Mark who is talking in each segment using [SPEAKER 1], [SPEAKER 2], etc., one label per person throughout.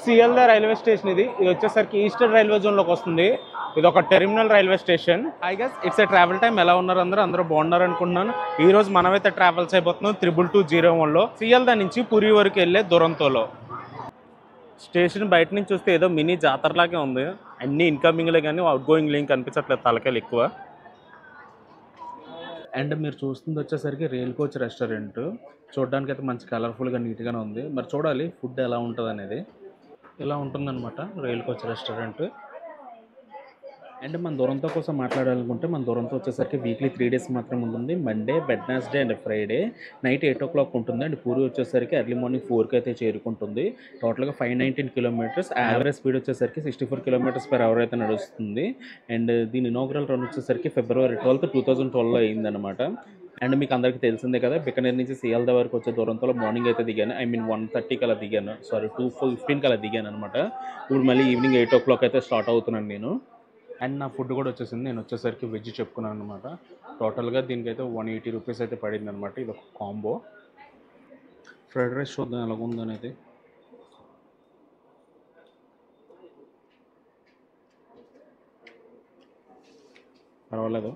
[SPEAKER 1] సిఎల్దా railway station ఇది వచ్చేసరికి eastern railway జోన్లోకి వస్తుంది. ఇది ఒక terminal railway station. I guess it's a travel time. ఎలా ఉన్నారు అందరూ బాగున్నారు అనుకుంటున్నాను. ఈ రోజు మనమైతే ట్రావెల్స్ అయిపోతున్నాం 2201లో సిఎల్దా నుంచి పురి వరకు వెళ్ళే దురంతోలో. స్టేషన్ బయట నుంచి చూస్తే ఏదో మినీ జాతరలాగే ఉంది. అన్ని ఇన్కమింగ్లే కానీ అవుట్ గోయింగ్ లింక్ కనిపించట్లేదు, తలకాయలు ఎక్కువ. అండ్ మీరు చూస్తుంది వచ్చేసరికి రైల్ కోచ్ రెస్టారెంట్. చూడడానికి అయితే మంచి కలర్ఫుల్గా నీట్గానే ఉంది. మరి చూడాలి ఫుడ్ ఎలా ఉంటుంది అనేది. ఇలా ఉంటుందన్నమాట రైల్ కోచ్ రెస్టారెంట్. అండ్ మన దురంతో కోసం మాట్లాడాలనుకుంటే మన దురంతో వచ్చేసరికి వీక్లీ 3 days మాత్రమే ఉంటుంది. Monday, Wednesday and Friday night 8 o'clock ఉంటుంది. అండ్ పూరి వచ్చేసరికి ఎర్లీ మార్నింగ్ 4కి అయితే చేరుకుంటుంది. టోటల్గా 519 kilometers. యావరేజ్ స్పీడ్ వచ్చేసరికి 64 km/h అయితే నడుస్తుంది. అండ్ దీని ఇనాగ్రల్ రన్ వచ్చేసరికి February 12th, 2012లో అయిందనమాట. అండ్ మీకు అందరికీ తెలిసిందే కదా, బికనేర్ నుంచి సియాల్దా వరకు వచ్చే దూరంతో మార్నింగ్ అయితే దిగాను. ఐ మీన్ 1:30 కలా దిగాను, సారీ 2:15 కలా దిగాను అనమాట. ఇప్పుడు మళ్ళీ ఈవినింగ్ 8 o'clock అయితే స్టార్ట్ అవుతున్నాను నేను. అండ్ నా ఫుడ్ కూడా వచ్చేసింది. నేను వచ్చేసరికి వెజ్ చెప్పుకున్నాను అనమాట. టోటల్గా దీనికైతే 180 రూపీస్ అయితే పడింది అనమాట. ఇది ఒక కాంబో. ఫ్రైడ్ రైస్ చూద్దాం ఎలాగుందనేది. పర్వాలేదు.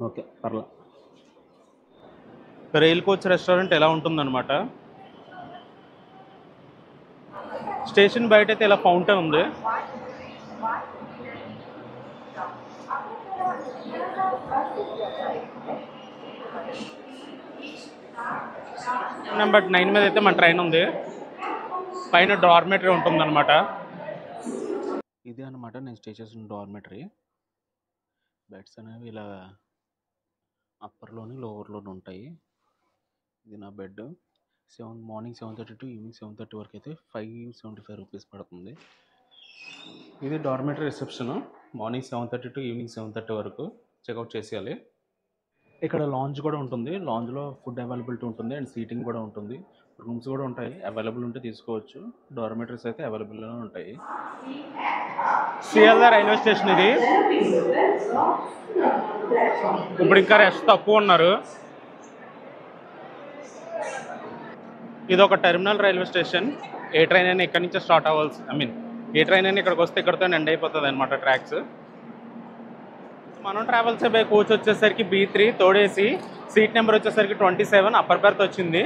[SPEAKER 1] ఓకే, పర్లేదు. రైల్ కోచ్ రెస్టారెంట్ ఎలా ఉంటుందన్నమాట. స్టేషన్ బయట అయితే ఇలా ఫౌంటైన్ ఉంది. నెంబర్ 9 మీద అయితే మన ట్రైన్ ఉంది. పైన డార్మెటరీ ఉంటుందన్నమాట. ఇదే అనమాట నేను స్టే చేసిన డార్మెటరీ. బెడ్స్ అనేవి ఇలా అప్పర్లోని లోవర్లోని ఉంటాయి. ఇది నా బెడ్. మార్నింగ్ 7:30 to ఈవినింగ్ 7:30 వరకు అయితే 575 రూపీస్ పడుతుంది. ఇది dormitory reception. Morning 7:30 to evening 7:30 వరకు చెక్అవుట్ చేసేయాలి. ఇక్కడ లాంజ్ కూడా ఉంటుంది. లాంజ్లో ఫుడ్ అవైలబిలిటీ ఉంటుంది అండ్ సీటింగ్ కూడా ఉంటుంది. రూమ్స్ కూడా ఉంటాయి, అవైలబుల్ ఉంటే తీసుకోవచ్చు. డార్మెటరీస్ అయితే అవైలబుల్గా ఉంటాయి. సియాల్దా రైల్వే స్టేషన్ ఇది. ఇప్పుడు ఇంకా రష్ తక్కువ ఉన్నారు. ఇది ఒక టెర్మినల్ రైల్వే స్టేషన్. ఏ ట్రైన్ అయినా ఇక్కడి నుంచే స్టార్ట్ అవ్వాల్సి, ఐ మీన్ ఏ ట్రైన్ అయినా ఇక్కడికి వస్తే ఇక్కడితో ఎండ్ అయిపోతుంది అనమాట ట్రాక్స్. మనం ట్రావెల్స్ అయిపోయే కోచ్ వచ్చేసరికి B3 third AC. Seat number వచ్చేసరికి 27 అప్పర్ బెర్త్ వచ్చింది.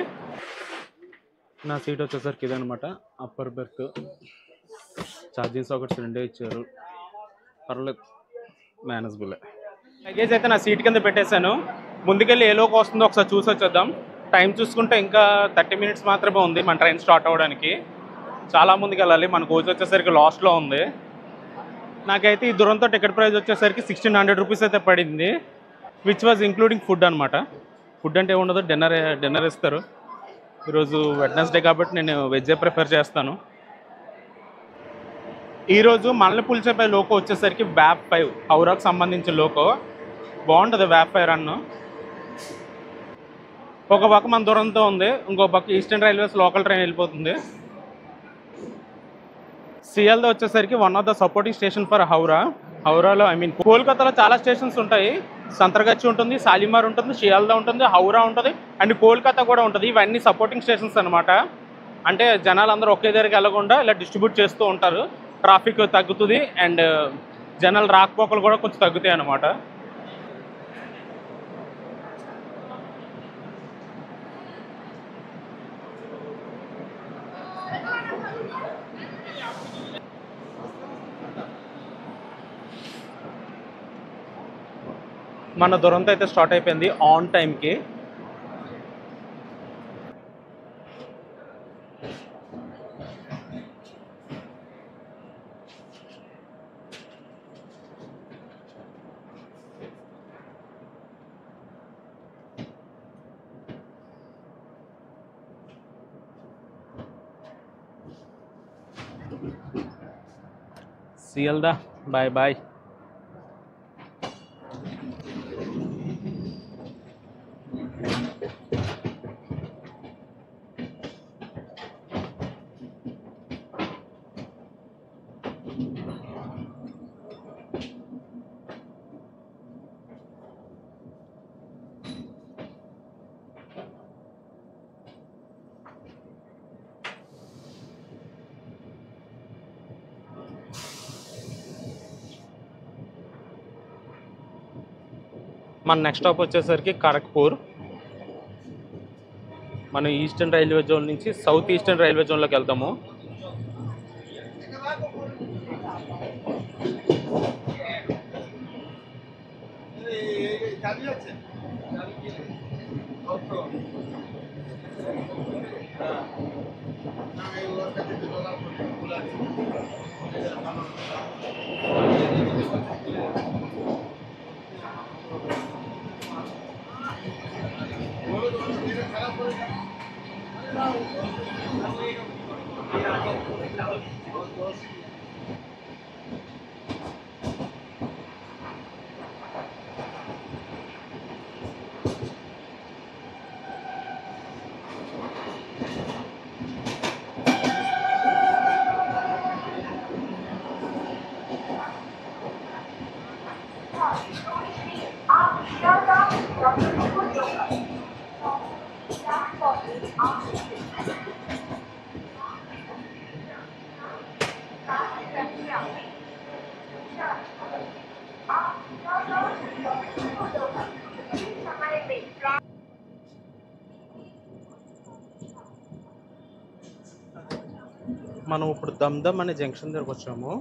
[SPEAKER 1] నా సీట్ వచ్చేసరికి ఇదనమాట అప్పర్ బెర్త్. ఛార్జింగ్ సాకెట్స్ 2 ఇచ్చారు, పర్లేదు, మేనేజబుల్. లగేజ్ అయితే నా సీట్ కింద పెట్టేశాను. ముందుకెళ్ళి ఏ లోకి వస్తుందో ఒకసారి చూసి వచ్చేద్దాం. టైం చూసుకుంటే ఇంకా 30 minutes మాత్రమే ఉంది మన ట్రైన్ స్టార్ట్ అవ్వడానికి. చాలా ముందుకు వెళ్ళాలి. మన కోచ్ వచ్చేసరికి లాస్ట్లో ఉంది. నాకైతే ఈ దూరంతో టికెట్ ప్రైస్ వచ్చేసరికి 1600 రూపీస్ అయితే పడింది, విచ్ వాజ్ ఇంక్లూడింగ్ ఫుడ్ అనమాట. ఫుడ్ అంటే ఏముండదు, డిన్నర్ ఇస్తారు. ఈరోజు వెడ్నెస్డే కాబట్టి నేను వెజ్జే ప్రిఫర్ చేస్తాను. ఈరోజు మనల్ని పులిచేపై లోకో వచ్చేసరికి వ్యాప్ 5 హౌరాకు సంబంధించిన లోకో. బాగుంటుంది వ్యాప్ 5 రన్. ఒక పక్క మన దూరంతో ఉంది, ఇంకో పక్క ఈస్టర్న్ రైల్వేస్ లోకల్ ట్రైన్ వెళ్ళిపోతుంది. సియాల్దా వచ్చేసరికి one of the supporting station for హౌరాలో, ఐ మీన్ కోల్కతాలో చాలా స్టేషన్స్ ఉంటాయి. సంతర్గచ్చి ఉంటుంది, షాలిమార్ ఉంటుంది, సియాల్దా ఉంటుంది, హౌరా ఉంటుంది అండ్ కోల్కతా కూడా ఉంటుంది. ఇవన్నీ సపోర్టింగ్ స్టేషన్స్ అనమాట. అంటే జనాలు అందరూ ఒకే దగ్గరికి వెళ్ళకుండా ఇలా డిస్ట్రిబ్యూట్ చేస్తూ ఉంటారు. ట్రాఫిక్ తగ్గుతుంది అండ్ జనాలు రాకపోకలు కూడా కొంచెం తగ్గుతాయి అన్నమాట. మన దురంతో అయితే స్టార్ట్ అయిపోయింది ఆన్ టైంకి. Sealdah bye bye. మన నెక్స్ట్ స్టాప్ వచ్చేసరికి ఖరగ్పూర్. మనం ఈస్టర్న్ రైల్వే జోన్ నుంచి సౌత్ ఈస్టర్న్ రైల్వే జోన్లోకి వెళ్తాము. మనం ఇప్పుడు దమ్దమ్ అనే జంక్షన్ దగ్గరకు వచ్చాము.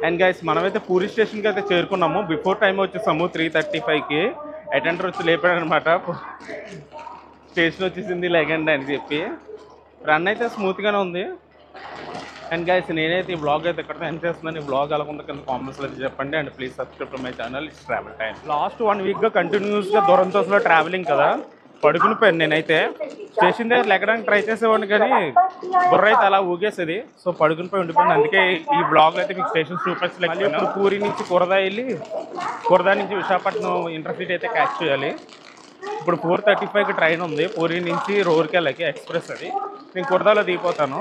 [SPEAKER 1] అండ్ గైస్ మనమైతే పూరి స్టేషన్కి అయితే చేరుకున్నాము. బిఫోర్ టైం వచ్చేసాము 3:35కి. అటెండర్ వచ్చి లేపాడు అనమాట, స్టేషన్ వచ్చేసింది లెగండి అని చెప్పి. రన్ అయితే స్మూత్గానే ఉంది. అండ్ గైస్ నేనైతే ఈ బ్లాగ్ అయితే ఎక్కడ ఎండ్ చేస్తున్నాను. ఈ బ్లాగ్ ఎలా ఉందో కింద కామెంట్స్లో అయితే చెప్పండి. And please subscribe to my channel it's travel time. Last 1 వీక్గా కంటిన్యూస్గా దురంతోస్లో ట్రావెలింగ్ కదా, పడుకుని పోయాను నేనైతే. స్టేషన్ దగ్గర లెక్కడానికి ట్రై చేసేవాడిని కానీ బుర్ర అయితే అలా ఊగేసేది. సో పడుకుని పోయి ఉండిపోయింది. అందుకే ఈ బ్లాగ్ అయితే మీకు స్టేషన్ చూపించలేదు. ఇప్పుడు పూరి నుంచి కురదా వెళ్ళి, కురదా నుంచి విశాఖపట్నం ఇంటర్సిటీ అయితే క్యాచ్ చేయాలి. ఇప్పుడు 4:35కి ట్రైన్ ఉంది పూరి నుంచి రూర్కెళ్ళకి ఎక్స్ప్రెస్. అది నేను కురదాలో దిగిపోతాను.